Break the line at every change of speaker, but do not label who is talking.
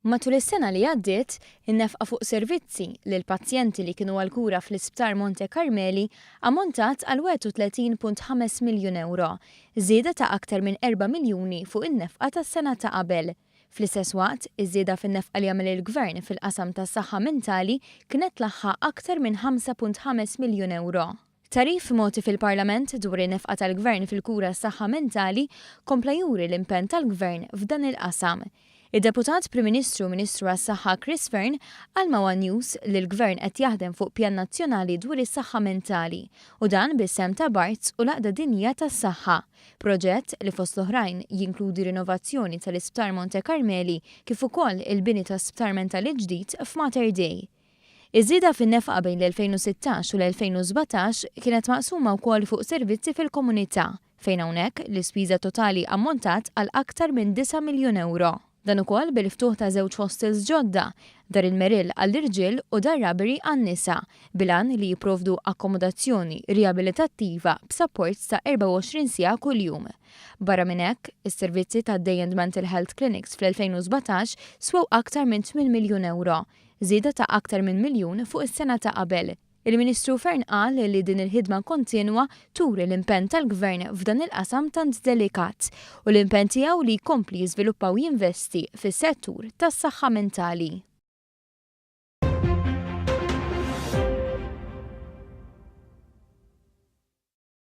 Matul is-sena li għaddiet, in-nefqa fuq servizzi lil pazjenti li kienu għall-kura fl-Isptar Monte Carmeli ammontat għal 31.5 miljun euro, żieda ta' aktar minn 4 miljuni fuq in-nefqa tas-sena ta' qabel. Fl-istess waqt, iż-żieda fin-nefqa li għamel il-Gvern fil-qasam tas-saħħa mentali kienet laħħa aktar minn 5.5 miljun euro. Tarif moti fil-Parlament dwar in-nefqa tal-Gvern fil-kura s-saħħa mentali kompla juri l-impenn tal-Gvern f'dan il-qasam. Id-Deputat Prim Ministru Ministru għas-Saħħa Chris Fearn għal Mawa News li l-Gvern qed jaħdem fuq pjan nazzjonali dwar is-saħħa mentali u dan bis-sem ta' Barts u l-Għaqda Dinjija tas-Saħħa, proġett li fost l-oħrajn jinkludi rinnovazzjoni tal-Isptar Monte Carmeli kif ukoll il-bini tas-Sptar Mentali ġdid f'Mater Dei. Iż-żieda fin-nefqa bejn l-2016 u l-2017 kienet maqsuma wkoll fuq servizzi fil-komunità fejn hawnhekk l-ispiża totali ammontat għal aktar minn 9 miljun euro. Dan ukoll bil-ftuħ ta' żewġ hostels ġodda, dar il-Meril għall-irġiel u dar Raberi għan-nisa, bilan li jipprovdu akkomodazzjoni riabilitattiva b'sapports ta' 24 siegħa kuljum. Barra minn hekk, is-servizzi ta' Day and Mental Health Clinics fl-2017 swew aktar minn 8 miljun euro, żieda ta' aktar minn miljun fuq is-sena ta' qabel. Il-Ministru Fearn qal li din il-ħidma kontinwa turi l-impenn tal-Gvern f'dan il-qasam tant delikat u l-impenn tiegħu li jkompli jiżviluppa u jinvesti fis-settur tas-saħħa mentali.